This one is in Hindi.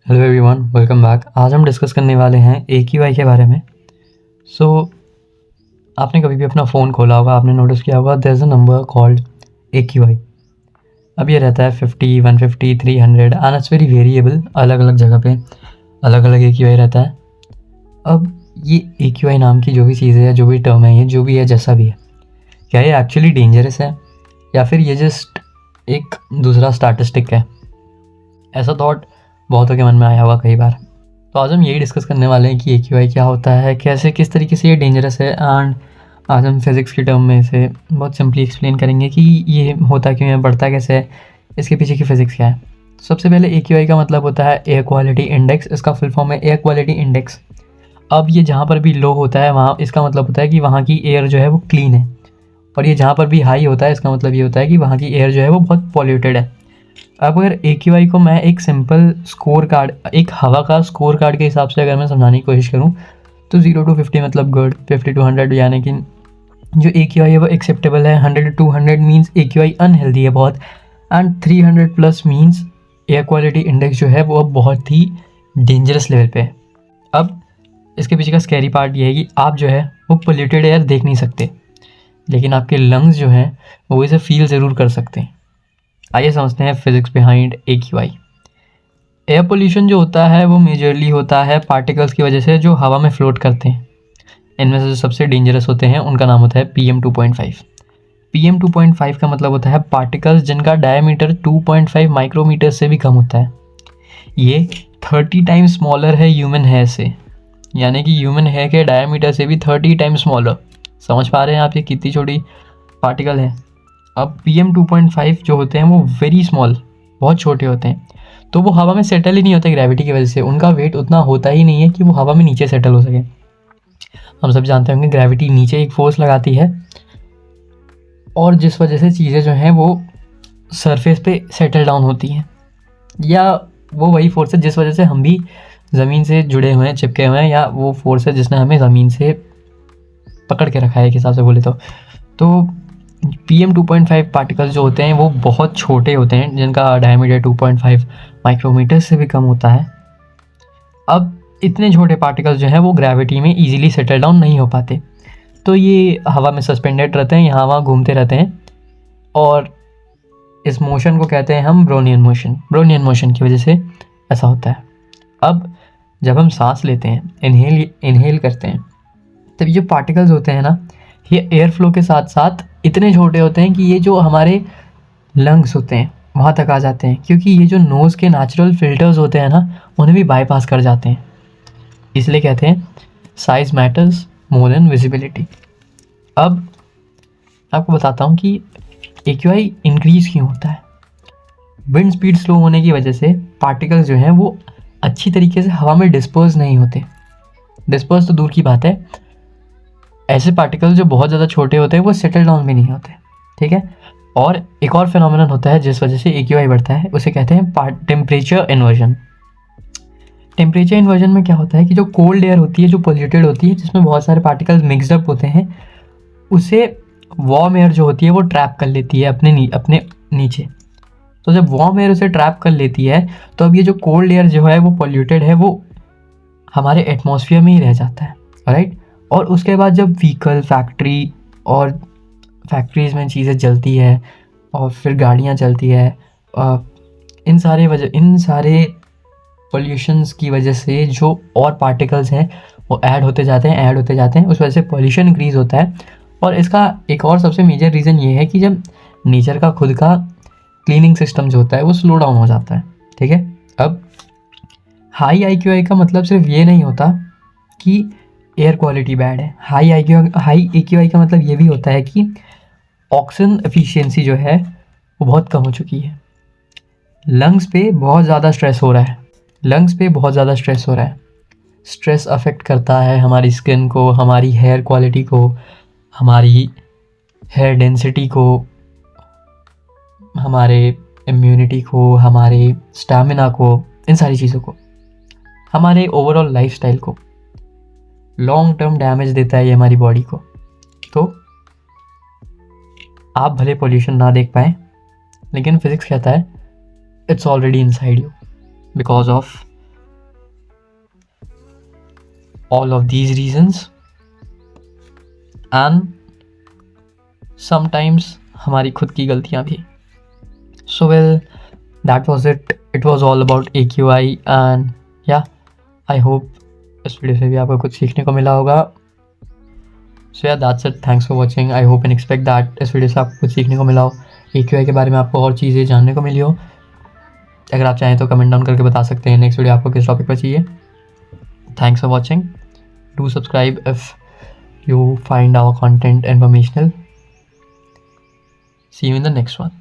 Hello everyone, welcome back. आज हम डिस्कस करने वाले हैं AQI के बारे में। आपने कभी भी अपना फ़ोन खोला होगा, आपने नोटिस किया होगा there is a number called AQI। अब ये रहता है 50, 150, 300 एंड इट्स वेरी वेरिएबल। अलग अलग जगह पे अलग अलग AQI रहता है। अब ये AQI नाम की जो भी चीज़ है, जो भी टर्म है, ये जो भी है, जैसा भी है, क्या ये एक्चुअली डेंजरस है या फिर ये जस्ट एक दूसरा स्टैटिस्टिक है? ऐसा थॉट बहुतों के मन में आया होगा कई बार। तो आज हम यही डिस्कस करने वाले हैं कि AQI क्या होता है, कैसे किस तरीके से ये डेंजरस है, एंड आज हम फिज़िक्स की टर्म में इसे बहुत सिंपली एक्सप्लेन करेंगे कि ये होता क्यों है, बढ़ता कैसे है, इसके पीछे की फ़िज़िक्स क्या है। सबसे पहले AQI का मतलब होता है एयर क्वालिटी इंडेक्स। इसका फुल फॉर्म है एयर क्वालिटी इंडेक्स। अब ये जहाँ पर भी लो होता है वहाँ इसका मतलब होता है कि वहाँ की एयर जो है वो क्लीन है, और ये जहाँ पर भी हाई होता है इसका मतलब ये होता है कि वहाँ की एयर जो है वो बहुत पॉल्यूटेड है। अब अगर AQI को मैं एक सिंपल स्कोर कार्ड, एक हवा का स्कोर कार्ड के हिसाब से अगर मैं समझाने की कोशिश करूँ तो 0 to 50 मतलब गुड, 50 to 100 यानी कि जो AQI है वो एक्सेप्टेबल है, 100 to 200 मीन्स AQI अनहेल्दी है बहुत, and 300 plus means air quality index जो है वो अब बहुत ही डेंजरस लेवल पे है। अब इसके पीछे का स्कैरी पार्ट ये है कि आप जो है वो पोल्यूटेड एयर देख नहीं सकते, लेकिन आपके लंग्स जो हैं वो इसे फील ज़रूर कर सकते हैं। आइए समझते हैं physics behind AQI। Air pollution जो होता है वो मेजरली होता है पार्टिकल्स की वजह से जो हवा में फ्लोट करते हैं। इनमें से जो सबसे डेंजरस होते हैं उनका नाम होता है PM 2.5। PM 2.5 का मतलब होता है पार्टिकल्स जिनका डायमीटर 2.5 माइक्रोमीटर से भी कम होता है। ये 30 टाइम्स स्मॉलर है ह्यूमन हेयर से, यानी कि ह्यूमन हेयर के डायमीटर से भी 30 टाइम्स स्मॉलर। समझ पा रहे हैं आप ये कितनी छोटी पार्टिकल है? अब PM 2.5 जो होते हैं वो वेरी स्मॉल, बहुत छोटे होते हैं, तो वो हवा में सेटल ही नहीं होते ग्रेविटी की वजह से। उनका वेट उतना होता ही नहीं है कि वो हवा में नीचे सेटल हो सके। हम सब जानते होंगे ग्रेविटी नीचे एक फोर्स लगाती है, और जिस वजह से चीज़ें जो हैं वो सरफेस पे सेटल डाउन होती हैं, या वो वही फोर्स है जिस वजह से हम भी ज़मीन से जुड़े हुए हैं, चिपके हुए हैं, या वो फोर्स है जिसने हमें ज़मीन से पकड़ के रखा है एक हिसाब से बोले तो PM 2.5 पार्टिकल्स जो होते हैं वो बहुत छोटे होते हैं, जिनका डायमीटर 2.5 माइक्रोमीटर से भी कम होता है। अब इतने छोटे पार्टिकल्स जो हैं वो ग्रेविटी में इजीली सेटल डाउन नहीं हो पाते, तो ये हवा में सस्पेंडेड रहते हैं, यहाँ वहाँ घूमते रहते हैं, और इस मोशन को कहते हैं हम ब्रोनियन मोशन। ब्रोनियन मोशन की वजह से ऐसा होता है। अब जब हम सांस लेते हैं, इनहेल करते हैं, तब ये पार्टिकल्स होते हैं ना, ये एयर फ्लो के साथ साथ इतने छोटे होते हैं कि ये जो हमारे लंग्स होते हैं वहाँ तक आ जाते हैं, क्योंकि ये जो नोज़ के नेचुरल फिल्टर्स होते हैं ना उन्हें भी बाईपास कर जाते हैं। इसलिए कहते हैं size matters more than visibility. अब आपको बताता हूँ कि AQI इंक्रीज क्यों होता है। विंड स्पीड स्लो होने की वजह से पार्टिकल्स जो हैं वो अच्छी तरीके से हवा में डिस्पर्स नहीं होते। डिस्पर्स तो दूर की बात है, ऐसे पार्टिकल्स जो बहुत ज़्यादा छोटे होते हैं वो सेटल डाउन भी नहीं होते, ठीक है। और एक और फिनोमेनन होता है जिस वजह से AQI बढ़ता है, उसे कहते हैं टेम्परेचर इन्वर्जन। टेम्परेचर इन्वर्जन में क्या होता है कि जो कोल्ड एयर होती है, जो पोल्यूटेड होती है, जिसमें बहुत सारे पार्टिकल्स मिक्सड अप होते हैं, उसे वार्म एयर जो होती है वो ट्रैप कर लेती है अपने नीचे। तो जब वार्म एयर उसे ट्रैप कर लेती है तो अब ये जो कोल्ड एयर जो है वो पोल्यूटेड है, वो हमारे एटमॉस्फेयर में ही रह जाता है, राइट। और उसके बाद जब व्हीकल, फैक्ट्रीज़ में चीज़ें जलती है, और फिर गाड़ियाँ चलती है, इन सारे पोल्यूशंस की वजह से जो और पार्टिकल्स हैं वो ऐड होते जाते हैं, उस वजह से पोल्यूशन इंक्रीज़ होता है। और इसका एक और सबसे मेजर रीज़न ये है कि जब नेचर का खुद का क्लीनिंग सिस्टम जो होता है वो स्लो डाउन हो जाता है, ठीक है। अब हाई AQI का मतलब सिर्फ ये नहीं होता कि एयर क्वालिटी बैड है। हाई AQI का मतलब ये भी होता है कि ऑक्सीजन एफिशिएंसी जो है वो बहुत कम हो चुकी है। लंग्स पे बहुत ज़्यादा स्ट्रेस हो रहा है। स्ट्रेस अफेक्ट करता है हमारी स्किन को, हमारी हेयर क्वालिटी को, हमारी हेयर डेंसिटी को, हमारे इम्यूनिटी को, हमारे स्टैमिना को, इन सारी चीज़ों को, हमारे ओवरऑल लाइफस्टाइल को लॉन्ग टर्म डैमेज देता है ये हमारी बॉडी को। तो आप भले पोल्यूशन ना देख पाएँ, लेकिन फिज़िक्स कहता है it's already inside you because of all of these reasons, and sometimes हमारी खुद की गलतियाँ भी. So well, that was it. It was all about AQI, and yeah, I hope इस वीडियो से भी आपको कुछ सीखने को मिला होगा. So yeah, that's it. Thanks for watching. I hope and expect that इस वीडियो से आपको कुछ सीखने को मिला हो, AQI के बारे में आपको और चीज़ें जानने को मिली हो. अगर आप चाहें तो कमेंट डाउन करके बता सकते हैं नेक्स्ट वीडियो आपको किस टॉपिक पर चाहिए. Thanks for watching. Do subscribe if you find our content informational. See you in the next one.